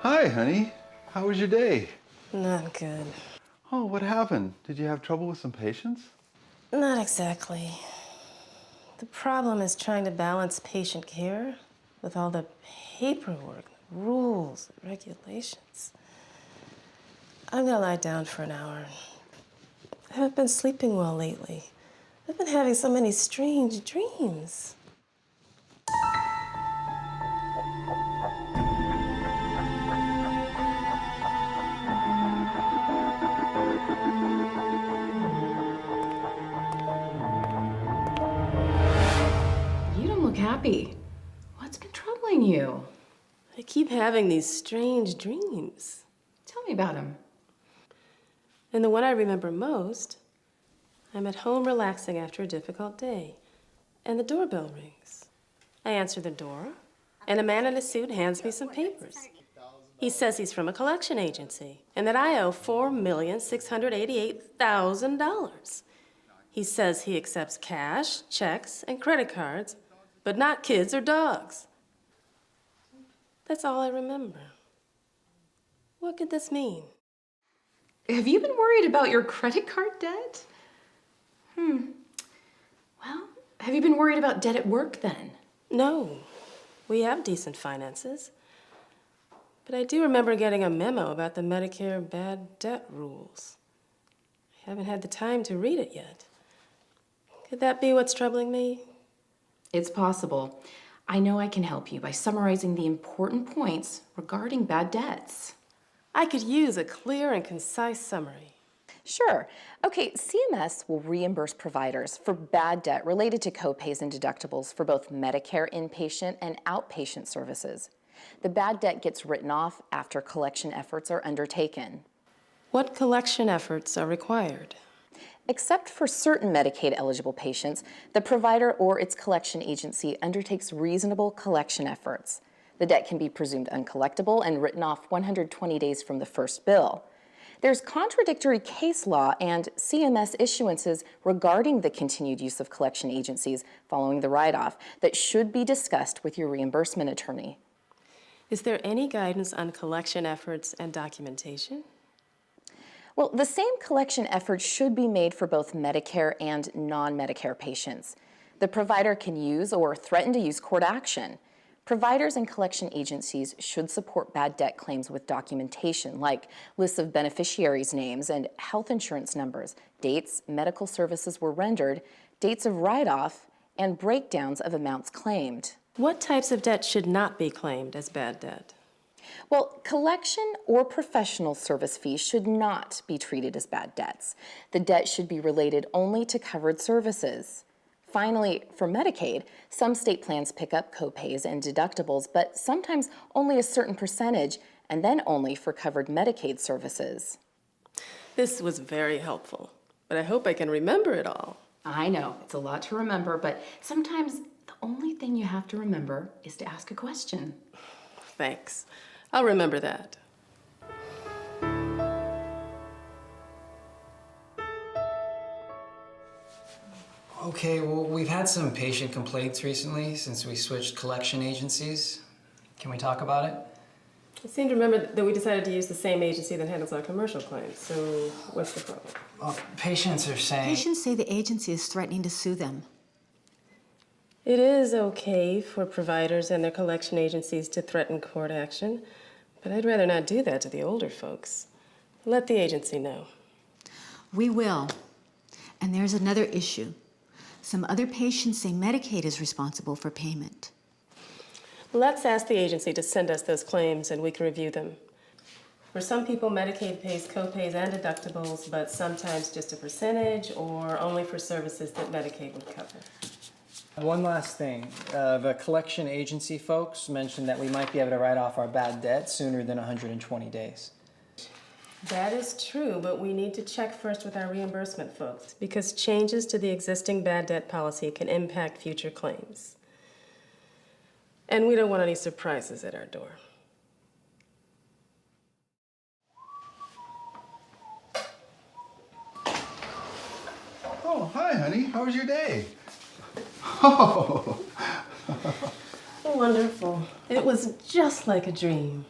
Hi, honey. How was your day? Not good. Oh, what happened? Did you have trouble with some patients? Not exactly. The problem is trying to balance patient care with all the paperwork, rules, regulations. I'm gonna lie down for an hour. I haven't been sleeping well lately. I've been having so many strange dreams. You don't look happy. What's been troubling you? I keep having these strange dreams. Tell me about him. And the one I remember most, I'm at home relaxing after a difficult day, and the doorbell rings. I answer the door, and a man in a suit hands me some papers. He says he's from a collection agency, and that I owe $4,688,000. He says he accepts cash, checks, and credit cards, but not kids or dogs. That's all I remember. What could this mean? Have you been worried about your credit card debt? Well, have you been worried about debt at work then? No, we have decent finances. But I do remember getting a memo about the Medicare bad debt rules. I haven't had the time to read it yet. Could that be what's troubling me? It's possible. I know I can help you by summarizing the important points regarding bad debts. I could use a clear and concise summary. Sure. Okay, CMS will reimburse providers for bad debt related to copays and deductibles for both Medicare inpatient and outpatient services. The bad debt gets written off after collection efforts are undertaken. What collection efforts are required? Except for certain Medicaid-eligible patients, the provider or its collection agency undertakes reasonable collection efforts. The debt can be presumed uncollectible and written off 120 days from the first bill. There's contradictory case law and CMS issuances regarding the continued use of collection agencies following the write-off that should be discussed with your reimbursement attorney. Is there any guidance on collection efforts and documentation? Well, the same collection efforts should be made for both Medicare and non-Medicare patients. The provider can use or threaten to use court action. Providers and collection agencies should support bad debt claims with documentation like lists of beneficiaries' names and health insurance numbers, dates medical services were rendered, dates of write-off, and breakdowns of amounts claimed. What types of debt should not be claimed as bad debt? Well, collection or professional service fees should not be treated as bad debts. The debt should be related only to covered services. Finally, for Medicaid, some state plans pick up copays and deductibles, but sometimes only a certain percentage, and then only for covered Medicaid services. This was very helpful, but I hope I can remember it all. I know, it's a lot to remember, but sometimes the only thing you have to remember is to ask a question. Thanks. I'll remember that. Okay, well, we've had some patient complaints recently since we switched collection agencies. Can we talk about it? I seem to remember that we decided to use the same agency that handles our commercial claims, so what's the problem? Patients are saying... Patients say the agency is threatening to sue them. It is okay for providers and their collection agencies to threaten court action, but I'd rather not do that to the older folks. Let the agency know. We will. And there's another issue. Some other patients say Medicaid is responsible for payment. Let's ask the agency to send us those claims and we can review them. For some people, Medicaid pays copays and deductibles, but sometimes just a percentage or only for services that Medicaid would cover. One last thing. The collection agency folks mentioned that we might be able to write off our bad debt sooner than 120 days. That is true, but we need to check first with our reimbursement folks because changes to the existing bad debt policy can impact future claims. And we don't want any surprises at our door. Oh, hi, honey. How was your day? Oh. Wonderful. It was just like a dream.